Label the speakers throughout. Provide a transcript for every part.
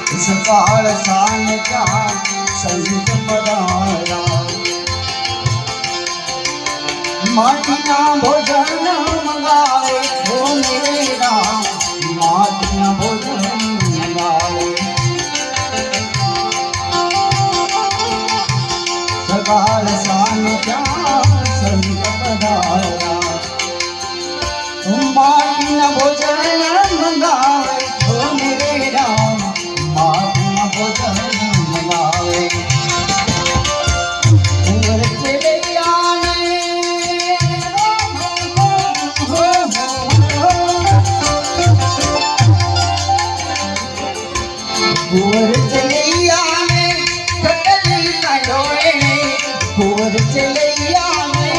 Speaker 1: સકાળ સાંજ ત્યાં સંત પધાર્યા માટીના ભોજન મંગાવે હો મેરે રામ માટીના ભોજન મંગાવે સકાળ સાંજ ત્યાં સંત પધાર્યા માટીના ભોજન મંગાવે હો મેરે રામ માટીના ભોજન મંગાવે કુંવર ચેલિયાને કુંવર ચેલિયાને કટલી કાઢોએ કુંવર ચેલિયાને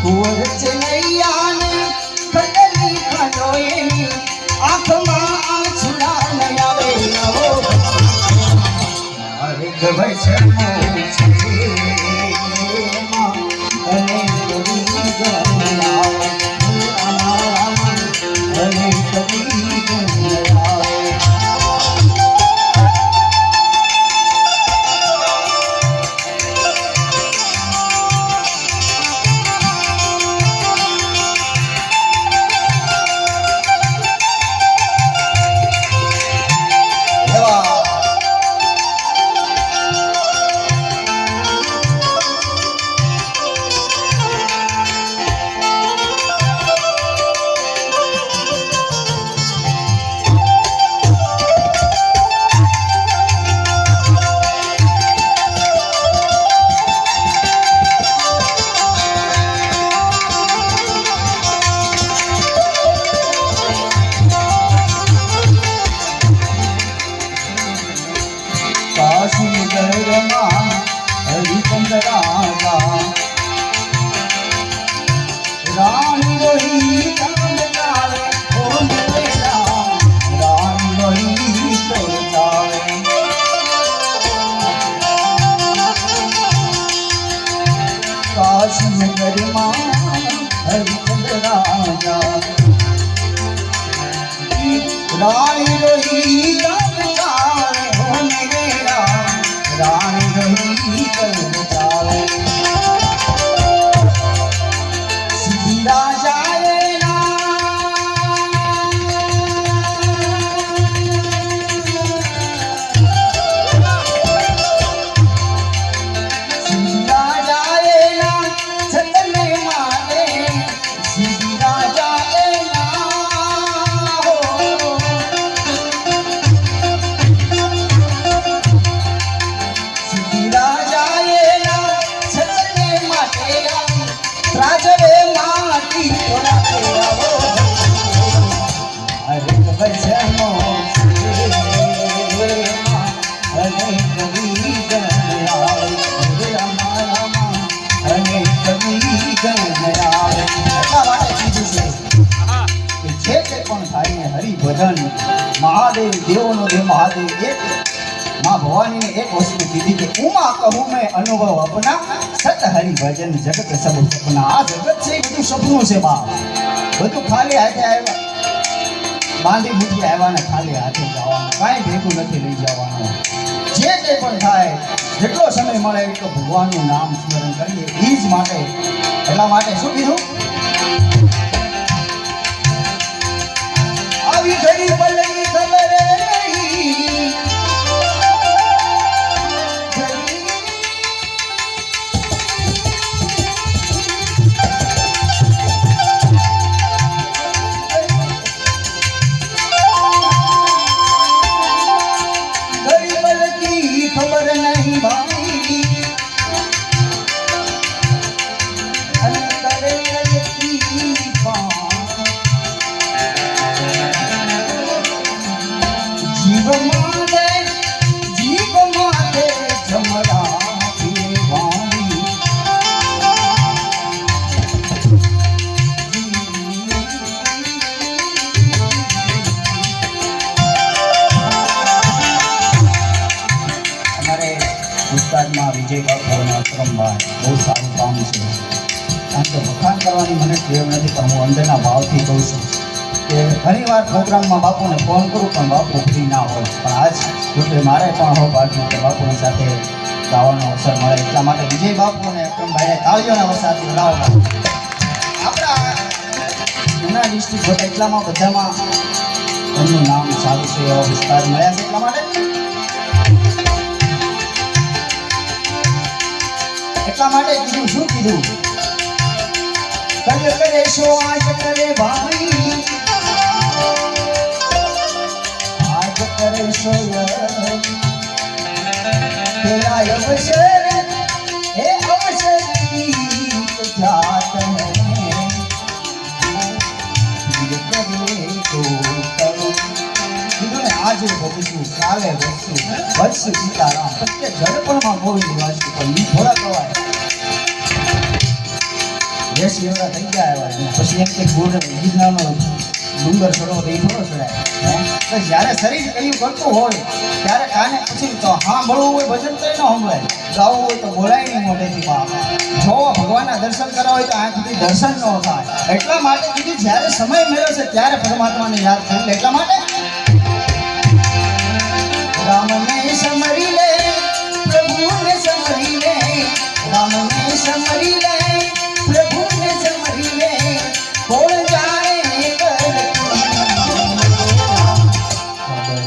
Speaker 1: કુંવર ચેલિયાને કટલી કાઢોએ આંખમાં આંસુડા ન આવે મારે ગભર છે અને કવિ ગણાવે અને કવિ ગણાવે કાશીનગરમાં હરિચંદ રાજા રાણી રોહી ચાંદ ચાલે ઓ મેરે રામ રાણી રોહી ચાંદ ચાલે કાશીનગરમાં હરિચંદ રાજા રાણી રોહી ચાંદ ચાલે ઓ મેરે રાણી રહી ચાલે સીધી રાજાએ છતને મારે સીધી રાજાએ રાજવે માટી તોડાતે આવો અરે ભજનો અને કવિ ગણાવે અને કવિ ગણાવે એટલા માટે કીધું છે કે જે પણ થાય ને હરિભજન મહાદેવ દેવનો દેવ મહાદેવ એક माँ भवानी ने एक वस्तु कीधी कि उमा कहूँ मैं अनुभव अपना सत हरि भजन जगत सब सपना आ जगत से બધું સપનું છે બા બધું ખાલી હાથે આવ્યા બાંધી બુધી આવ્યા ને ખાલી હાથે જવાનું કાંઈ ભેગું નથી લઈ જવાનું જે કંઈ પણ થાય જેટલો સમય મળે એટલો ભગવાનનું નામ સ્મરણ કરીએ એ જ માટે એટલા માટે શું કીધું આવી ઘડી પલની ખબર નહીં खबर नहीं भाई अंतर की जीव माते जमरा वाणी ઉસ્તાદમાં વિજય બાપુના આશ્રમમાં બહુ સારું કામ છે કારણ કે વખાણ કરવાની મને ટેવ નથી પણ હું અંદરના ભાવથી કહું છું કે ઘણીવાર પ્રોગ્રામમાં બાપુને ફોન કરું પણ બાપુ ફ્રી ના હોય, પણ આજ જોકે મારે પણ હો બાકી કે બાપુની સાથે ગાવાનો અવસર મળે, એટલા માટે વિજય બાપુ અને અક્રમભાઈને તાળીઓના વરસાદથી વધાવવા આપણા જૂના ડિસ્ટ્રિક્ટ હોય એટલામાં બધામાં એમનું નામ સારું છે એવા વિસ્તાર મળ્યા છે, એટલા માટે કીધું શું કીધું કલ કરે શો આજ કરે ભાઈ આજ કરે શો तेरा अवसर है अवसर की जात है ये करे तो करो इन्होंने आज भविष्य काले वर्ष सीताराम सत्य जड़पणમાં બોલી વાંચી પણ ઈ થોડા કવાય યશ એવડા થઈ ગયા આવ્યા પછી એક એક ગુણ ગીરનારનો ડુંગર ચડો એ થોડો ચડાય તો જ્યારે શરીર કયું કરતું હોય ત્યારે કાને પછી તો સાંભળવું હોય ભજન તો ન સંભળાય, ગાવું હોય તો બોલાય નહીં મોઢેથી બાપ, જો ભગવાનના દર્શન કરવા હોય તો આંખથી દર્શન ન થાય, એટલા માટે કીધું જ્યારે સમય મળ્યો છે ત્યારે પરમાત્માને યાદ કરી લે, એટલા માટે રામને સમરી લે પ્રભુને સમરી લે રામને સમરી લે પ્રભુને સમરી લે કોણ જાણે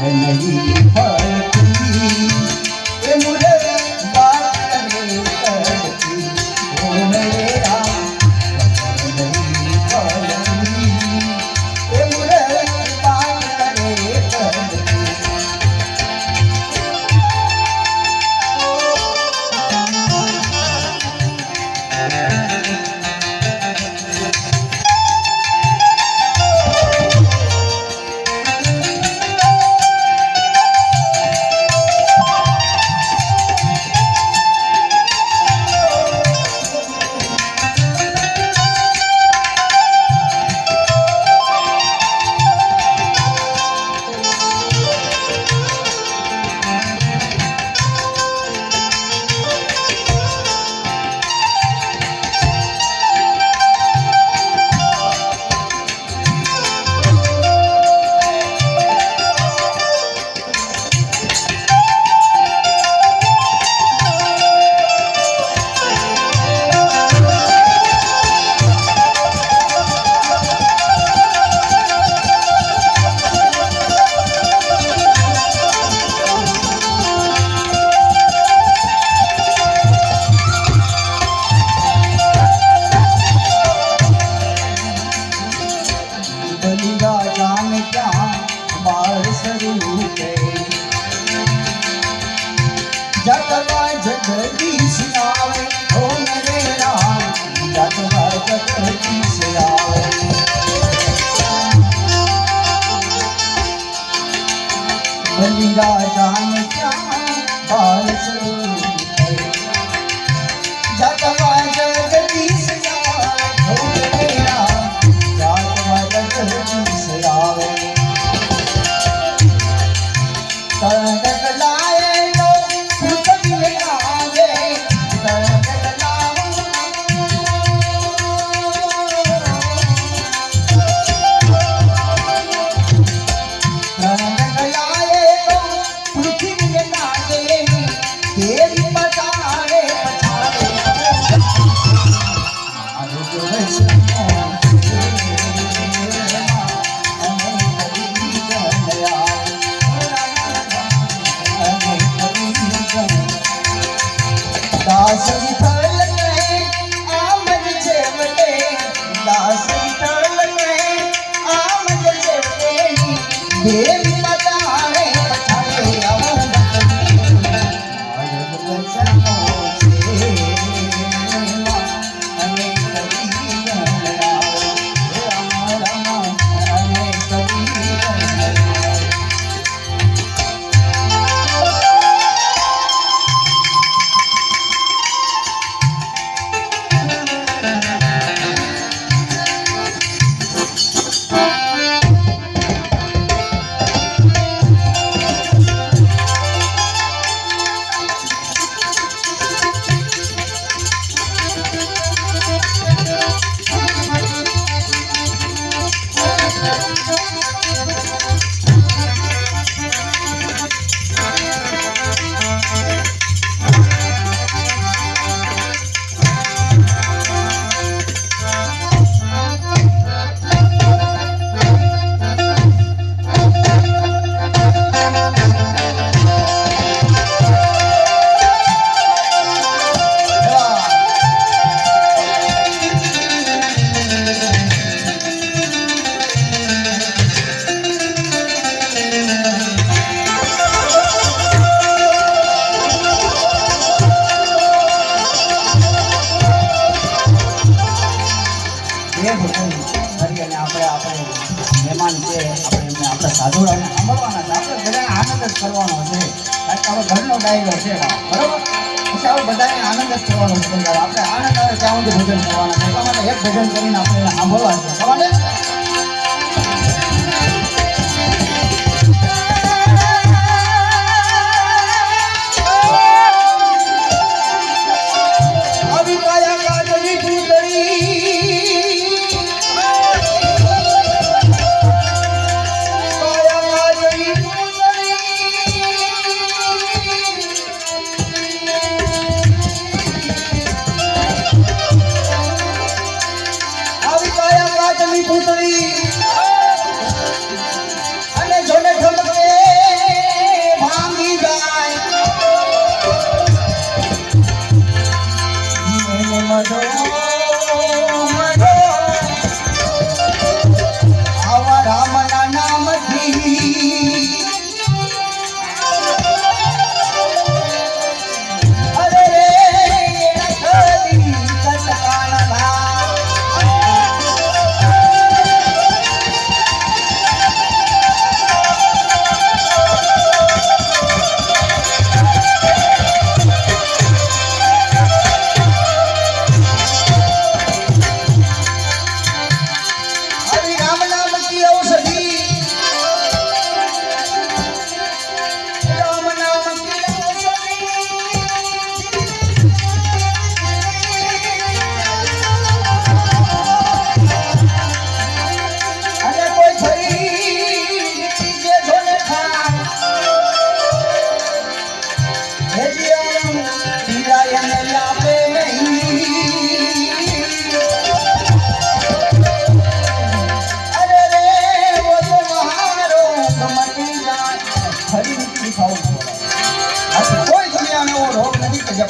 Speaker 1: नहीं फलती ये मुझे बात करे करती ओ मेरे राम नहीं फलती ये मुझे बात करे करती जगवा जगदीश आवे ओ मेरे राम जगवा जगदीश आवे बलिया जान क्या बाल स्वरूप जगवा जगदीश आवे ओ मेरे राम जगवा जगदीश आवे મહેમાન છે આપણે એમને આપણે સાધુડાને સાંભળવાના છે આપણે બધાને આનંદ જ કરવાનો છે કારણ કે આપણે ઘરનો ડાયરો છે બરોબર પછી આપણે બધાને આનંદ જ કરવાનો છે આપણે આનંદ આવે ત્યાં સુધી ભજન કરવાના છે એટલા માટે એક ભજન કરીને આપણે એને સાંભળવાનું છે તમારે અને જોને ઠમકે ભાંગી જાય મને મધો મધો આવા રામના નામથી અરે રે નખદી કટકાના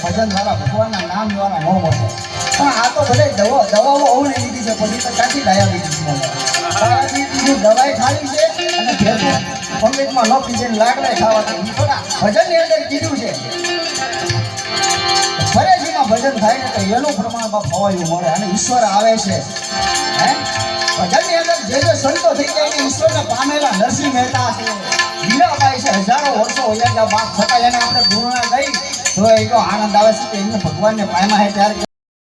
Speaker 1: ભજન દ્વારા ભગવાનના નામ દ્વારા ન મળે પણ આ તો ભલે દવાઓ અવને લીધી છે પછી તો કાચી ડાયાબિટીસ મળે દવાઈ ખાવી છે અને પંગજમાં ન પીજે લાકડા ખાવાથી ભજનની અંદર કીધું છે ફરેજીમાં ભજન થાય ને તો એનું પ્રમાણમાં ફવાયું મળે અને ઈશ્વર આવે છે હે ભજનની અંદર જે સંતો થઈ જાય ને ઈશ્વરને પામેલા નરસિંહ મહેતા છે હીરાબાઈ છે હજારો વર્ષો હોયા બાપ છતાં એને આપણે ગુરુના ગઈ તો એટલો આનંદ આવે છે કે એમને ભગવાનને પામ્યા છે ત્યારે